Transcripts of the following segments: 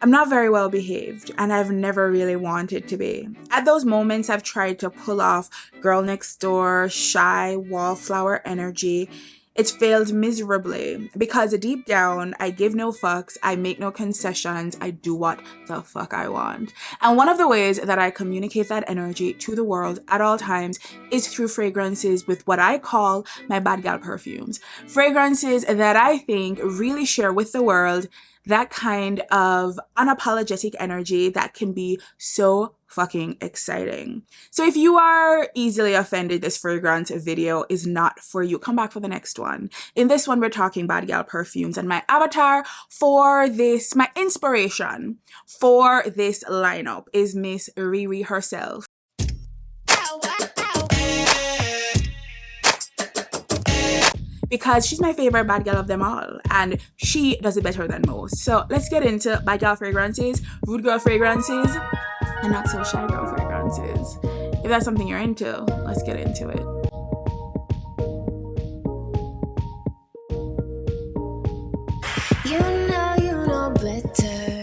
I'm not very well behaved, and I've never really wanted to be. At those moments, I've tried to pull off girl next door, shy, wallflower energy. It's failed miserably because deep down, I give no fucks, I make no concessions, I do what the fuck I want. And one of the ways that I communicate that energy to the world at all times is through fragrances with what I call my bad gal perfumes. Fragrances that I think really share with the world that kind of unapologetic energy that can be so fucking exciting. So if you are easily offended this fragrance video is not for you, come back for the next one. In this one, we're talking bad gal perfumes, and my avatar for this, my inspiration for this lineup is Miss Riri herself. Because she's my favorite bad girl of them all, and she does it better than most. So let's get into bad girl fragrances, rude girl fragrances, and not so shy girl fragrances. If that's something you're into, let's get into it. You know better.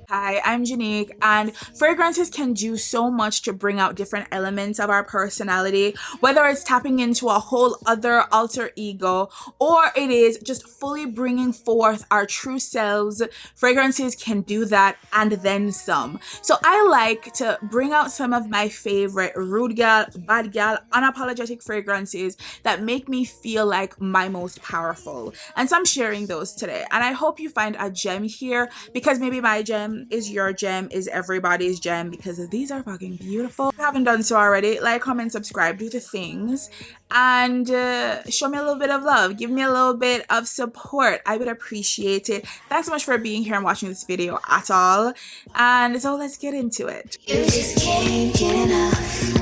Hi, I'm Jeanique, and fragrances can do so much to bring out different elements of our personality, whether it's tapping into a whole other alter ego or it is just fully bringing forth our true selves. Fragrances can do that and then some. So I like to bring out some of my favorite rude gal, bad gal, unapologetic fragrances that make me feel like my most powerful. And so I'm sharing those today, and I hope you find a gem here, because maybe my gem is your gem, is everybody's gem, because these are fucking beautiful. If you haven't done so already, like, comment, subscribe, do the things, and show me a little bit of love, give me a little bit of support. I would appreciate it. Thanks so much for being here and watching this video at all, and so let's get into it. You just can't get enough.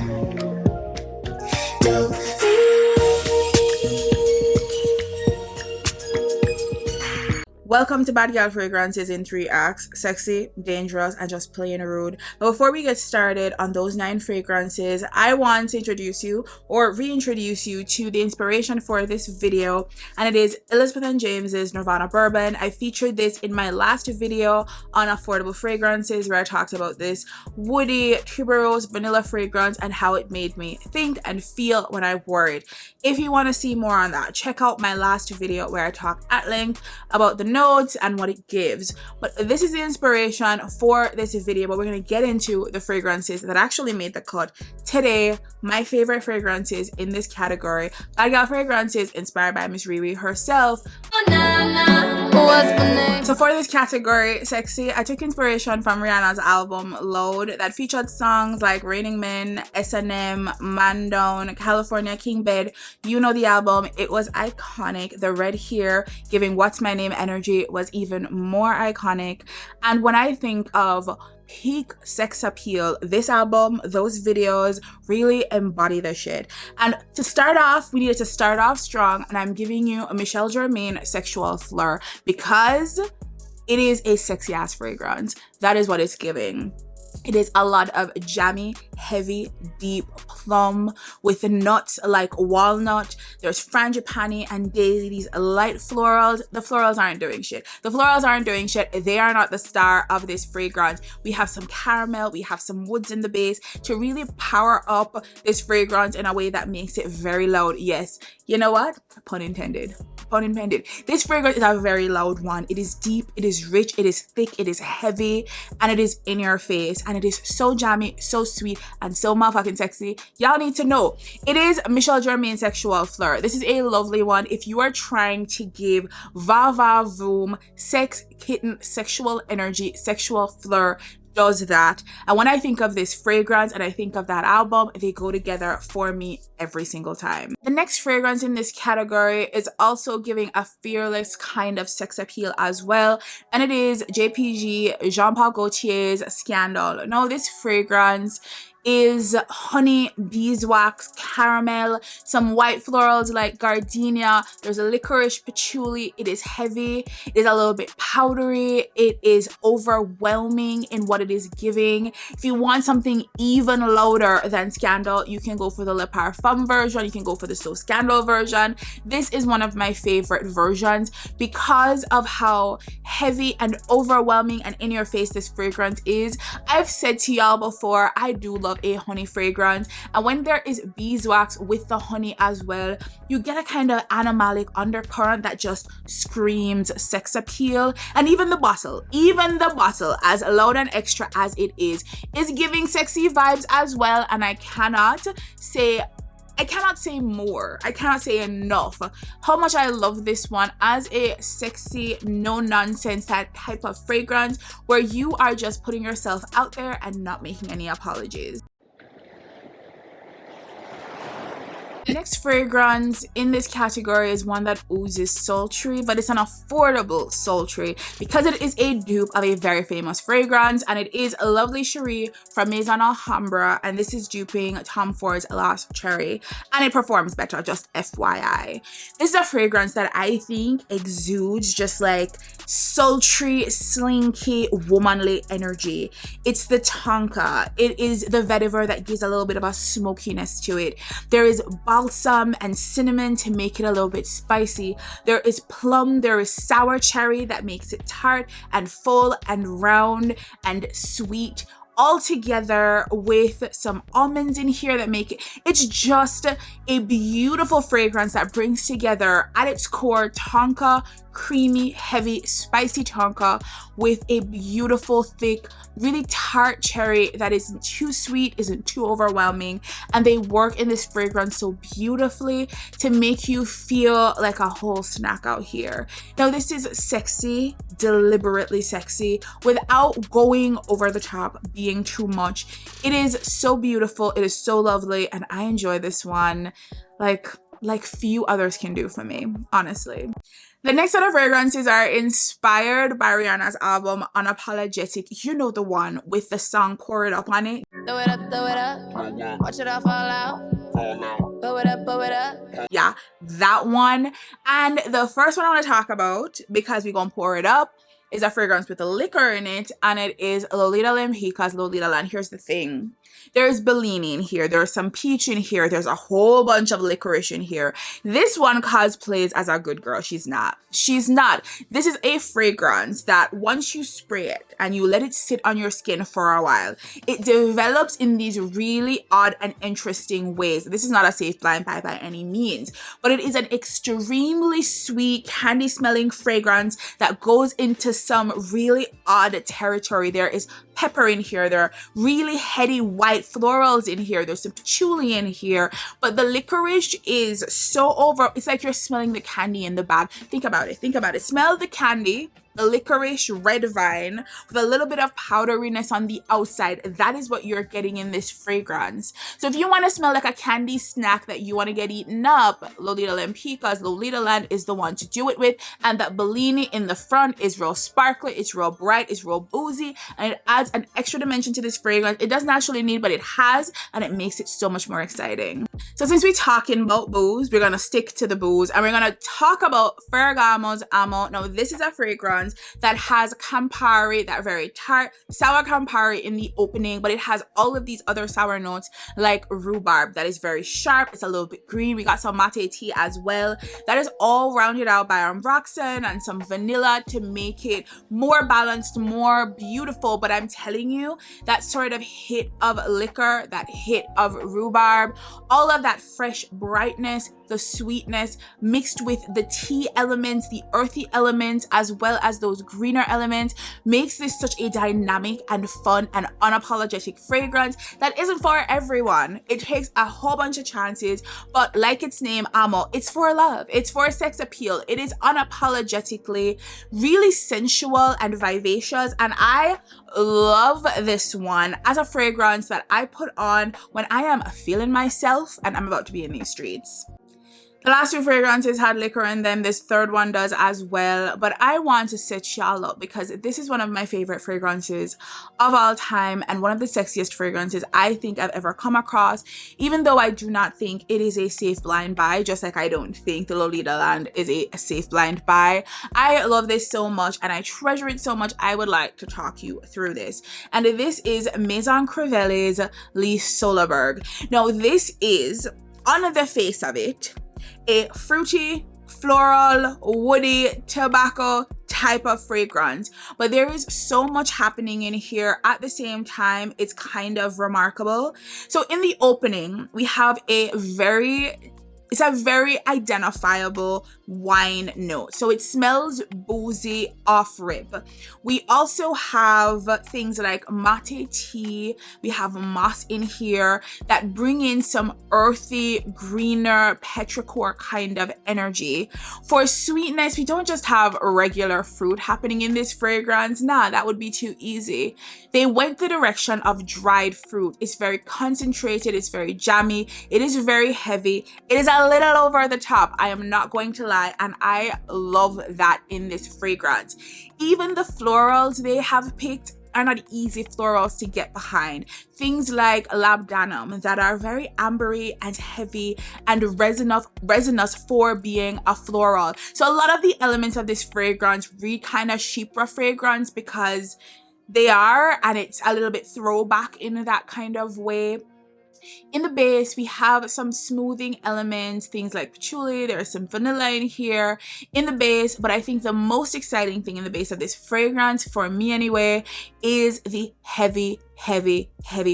Welcome to Bad Girl Fragrances in 3 acts: sexy, dangerous, and just plain rude. But before we get started on those 9 fragrances, I want to introduce you or reintroduce you to the inspiration for this video, and it is Elizabeth & James's Nirvana Bourbon. I featured this in my last video on affordable fragrances, where I talked about this woody tuberose vanilla fragrance and how it made me think and feel when I wore it. If you want to see more on that, check out my last video where I talk at length about the notes and what it gives. But this is the inspiration for this video, but we're going to get into the fragrances that actually made the cut today. My favorite fragrances in this category, bad girl fragrances inspired by Miss Riri herself. So for this category, sexy, I took inspiration from Rihanna's album Load that featured songs like Raining Men, S&M, Man Down, California King Bed. You know the album. It was iconic. The red hair giving What's My Name energy was even more iconic. And when I think of peak sex appeal, this album, those videos really embody the shit. And to start off, we needed to start off strong, and I'm giving you a Michel Germain Sexual Fleur, because it is a sexy ass fragrance. That is what it's giving. It is a lot of jammy, heavy, deep plum with nuts like walnut. There's frangipani and daisy, these light florals. The florals aren't doing shit. The florals aren't doing shit. They are not the star of this fragrance. We have some caramel, we have some woods in the base to really power up this fragrance in a way that makes it very loud. Yes, you know what? Pun intended. Pun intended. This fragrance is a very loud one. It is deep, it is rich, it is thick, it is heavy, and it is in your face. And it is so jammy, so sweet, and so motherfucking sexy. Y'all need to know. It is Michel Germain Sexual Fleur. This is a lovely one if you are trying to give va va voom, sex, kitten, sexual energy. Sexual Fleur does that. And when I think of this fragrance and I think of that album, they go together for me every single time. The next fragrance in this category is also giving a fearless kind of sex appeal as well, and it is JPG Jean Paul Gaultier's Scandal. Now this fragrance is honey, beeswax, caramel, some white florals like gardenia. There's a licorice patchouli. It is heavy. It is a little bit powdery. It is overwhelming in what it is giving. If you want something even louder than Scandal, you can go for the Le Parfum version. You can go for the So Scandal version. This is one of my favorite versions because of how heavy and overwhelming and in your face this fragrance is. I've said to y'all before, I do love a honey fragrance, and when there is beeswax with the honey as well, you get a kind of animalic undercurrent that just screams sex appeal. And even the bottle, as loud and extra as it is giving sexy vibes as well. And I cannot say more. I cannot say enough how much I love this one as a sexy, no nonsense, that type of fragrance where you are just putting yourself out there and not making any apologies. The next fragrance in this category is one that oozes sultry, but it's an affordable sultry because it is a dupe of a very famous fragrance, and it is a lovely Cherie from Maison Alhambra, and this is duping Tom Ford's Last Cherry, and it performs better, just FYI. This is a fragrance that I think exudes just like sultry, slinky, womanly energy. It's the tonka. It is the vetiver that gives a little bit of a smokiness to it. There is balsam and cinnamon to make it a little bit spicy. There is plum, there is sour cherry that makes it tart and full and round and sweet, all together with some almonds in here that make it, it's just a beautiful fragrance that brings together at its core tonka, creamy, heavy, spicy tonka with a beautiful, thick, really tart cherry that isn't too sweet, isn't too overwhelming, and they work in this fragrance so beautifully to make you feel like a whole snack out here. Now, this is sexy, deliberately sexy, without going over the top, being too much. It is so beautiful, it is so lovely, and I enjoy this one like few others can do for me, honestly. The next set of fragrances are inspired by Rihanna's album Unapologetic. You know, the one with the song Pour It Up on it. Throw it up, watch it all fall out. Throw it up. Yeah, that one. And the first one I want to talk about, because we're gonna pour it up, is a fragrance with a liquor in it, and it is Lolita Lempica's Lolita Land. Here's the thing. There's Bellini in here. There's some peach in here. There's a whole bunch of licorice in here. This one cosplays as a good girl. She's not. She's not. This is a fragrance that once you spray it and you let it sit on your skin for a while, it develops in these really odd and interesting ways. This is not a safe blind buy by any means, but it is an extremely sweet, candy smelling fragrance that goes into some really odd territory. There is pepper in here. There are really heady white florals in here. There's some patchouli in here, but the licorice is so over. It's like you're smelling the candy in the bag. Think about it. Think about it. Smell the candy, the licorice red vine with a little bit of powderiness on the outside. That is what you're getting in this fragrance. So if you want to smell like a candy snack that you want to get eaten up, Lolita Lempica's Lolita Land is the one to do it with. And that Bellini in the front is real sparkly, it's real bright, it's real boozy, and it adds an extra dimension to this fragrance. It doesn't actually need, but it has, and it makes it so much more exciting. So since we're talking about booze, we're gonna stick to the booze, and we're gonna talk about Ferragamo's Amo. Now, this is a fragrance that has Campari, that very tart, sour Campari in the opening, but it has all of these other sour notes like rhubarb that is very sharp. It's a little bit green. We got some mate tea as well. That is all rounded out by ambroxan and some vanilla to make it more balanced, more beautiful. But I'm telling you, that sort of hit of liquor, that hit of rhubarb, all of that fresh brightness, the sweetness mixed with the tea elements, the earthy elements, as well as those greener elements, makes this such a dynamic and fun and unapologetic fragrance that isn't for everyone. It takes a whole bunch of chances, but like its name, Amo, it's for love, it's for sex appeal. It is unapologetically really sensual and vivacious, and I love this one as a fragrance that I put on when I am feeling myself and I'm about to be in these streets. The last two fragrances had liquor in them. This third one does as well. But I want to set y'all up because this is one of my favorite fragrances of all time and one of the sexiest fragrances I think I've ever come across. Even though I do not think it is a safe blind buy, just like I don't think the Lolita Land is a safe blind buy. I love this so much and I treasure it so much. I would like to talk you through this. And this is Maison Crivelli's Nuit Soloberg. Now this is, on the face of it, a fruity, floral, woody, tobacco type of fragrance, but there is so much happening in here at the same time. It's kind of remarkable. So in the opening, we have it's a very identifiable wine note. So it smells boozy off rip. We also have things like mate tea. We have moss in here that bring in some earthy, greener, petrichor kind of energy. For sweetness, we don't just have regular fruit happening in this fragrance. Nah, that would be too easy. They went the direction of dried fruit. It's very concentrated. It's very jammy. It is very heavy. It is a little over the top. I am not going to lie, and I love that in this fragrance. Even the florals they have picked are not easy florals to get behind. Things like labdanum that are very ambery and heavy and resinous for being a floral. So a lot of the elements of this fragrance read kind of chypre fragrance because they are, and it's a little bit throwback in that kind of way. In the base, we have some smoothing elements, things like patchouli. There's some vanilla in here in the base, but I think the most exciting thing in the base of this fragrance, for me anyway, is the heavy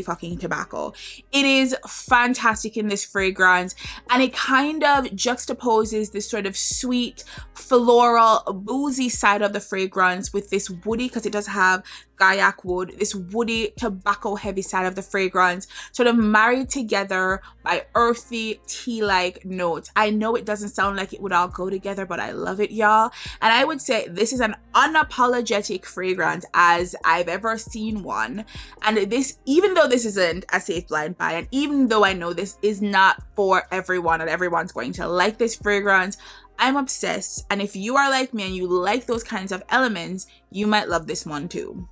fucking tobacco. It is fantastic in this fragrance, and it kind of juxtaposes this sort of sweet, floral, boozy side of the fragrance with this woody, because it does have gaiac wood, this woody, tobacco heavy side of the fragrance, sort of married together by earthy, tea-like notes. I know it doesn't sound like it would all go together, but I love it, y'all. And I would say this is an unapologetic fragrance as I've ever seen one. And this, even though this isn't a safe blind buy, and even though I know this is not for everyone and everyone's going to like this fragrance, I'm obsessed. And if you are like me and you like those kinds of elements, you might love this one too.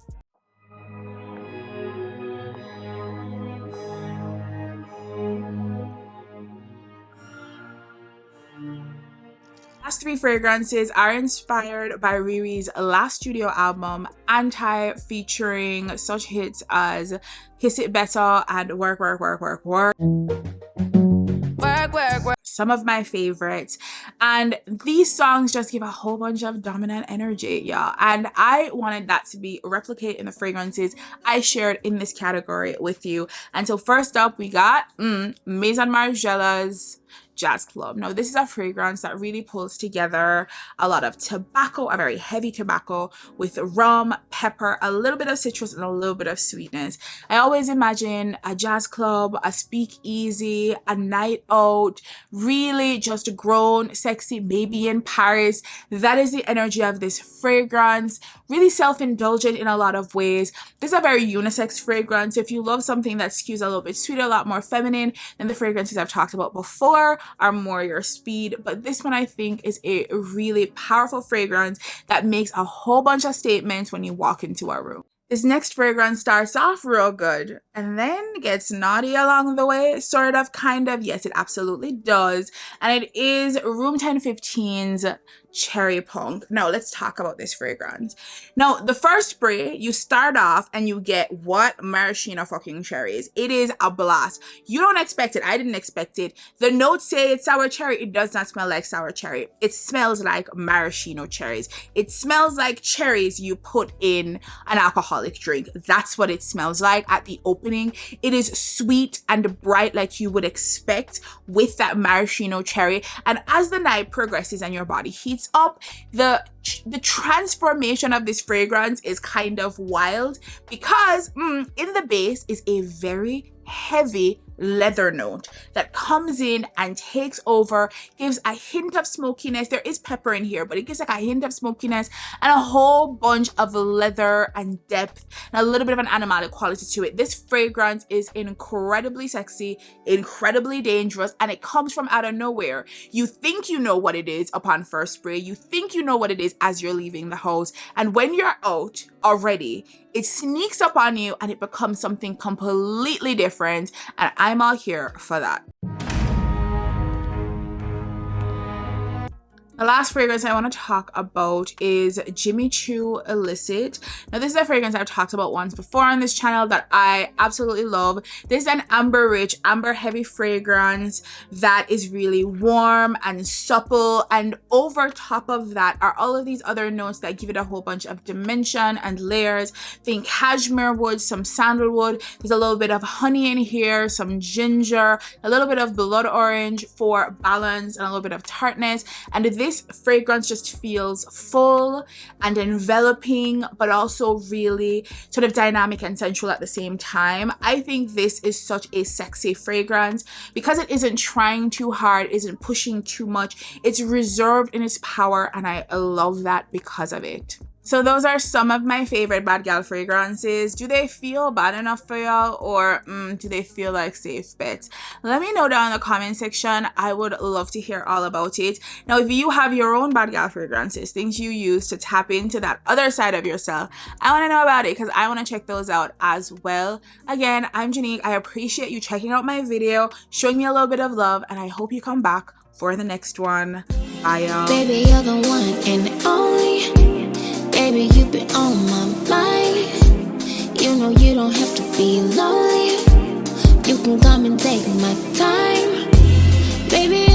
Last three fragrances are inspired by Riri's last studio album, Anti, featuring such hits as Kiss It Better and Work. Some of my favorites, and these songs just give a whole bunch of dominant energy, y'all, and I wanted that to be replicated in the fragrances I shared in this category with you. And so first up we got Maison Margiela's Jazz Club. Now this is a fragrance that really pulls together a lot of tobacco, a very heavy tobacco, with rum, pepper, a little bit of citrus, and a little bit of sweetness. I always imagine a jazz club, a speakeasy, a night out, really just grown, sexy, maybe in Paris. That is the energy of this fragrance. Really self-indulgent in a lot of ways. This is a very unisex fragrance. If you love something that skews a little bit sweeter, a lot more feminine than the fragrances I've talked about before, are more your speed. But this one I think is a really powerful fragrance that makes a whole bunch of statements when you walk into a room. This next fragrance starts off real good and then gets naughty along the way, sort of, kind of. Yes, it absolutely does. And it is Room 1015's Cherry Punk. Now let's talk about this fragrance. Now the first spray, you start off and you get what? Maraschino fucking cherries. It is a blast. You don't expect it. I didn't expect it. The notes say it's sour cherry. It does not smell like sour cherry. It smells like maraschino cherries. It smells like cherries you put in an alcoholic drink. That's what it smells like at the opening. It is sweet and bright like you would expect with that maraschino cherry. And as the night progresses and your body heats up, the transformation of this fragrance is kind of wild, because in the base is a very heavy leather note that comes in and takes over, gives a hint of smokiness. There is pepper in here, but it gives like a hint of smokiness and a whole bunch of leather and depth and a little bit of an animalic quality to it. This fragrance is incredibly sexy, incredibly dangerous, and it comes from out of nowhere. You think you know what it is upon first spray, you think you know what it is as you're leaving the house, and when you're out already, it sneaks up on you and it becomes something completely different, and I'm all here for that. The last fragrance I want to talk about is Jimmy Choo Illicit. Now, this is a fragrance I've talked about once before on this channel that I absolutely love. This is an amber rich, amber heavy fragrance that is really warm and supple, and over top of that are all of these other notes that give it a whole bunch of dimension and layers. Think cashmere wood, some sandalwood, there's a little bit of honey in here, some ginger, a little bit of blood orange for balance, and a little bit of tartness. And this fragrance just feels full and enveloping, but also really sort of dynamic and sensual at the same time. I think this is such a sexy fragrance because it isn't trying too hard, isn't pushing too much. It's reserved in its power, and I love that because of it. So those are some of my favorite bad gal fragrances. Do they feel bad enough for y'all, or do they feel like safe bets? Let me know down in the comment section. I would love to hear all about it. Now, if you have your own bad gal fragrances, things you use to tap into that other side of yourself, I want to know about it because I want to check those out as well. Again, I'm Jeanique. I appreciate you checking out my video, showing me a little bit of love, and I hope you come back for the next one. Bye, y'all. Baby, you're the one and only. Baby, you've been on my mind. You know you don't have to be lonely. You can come and take my time. Baby,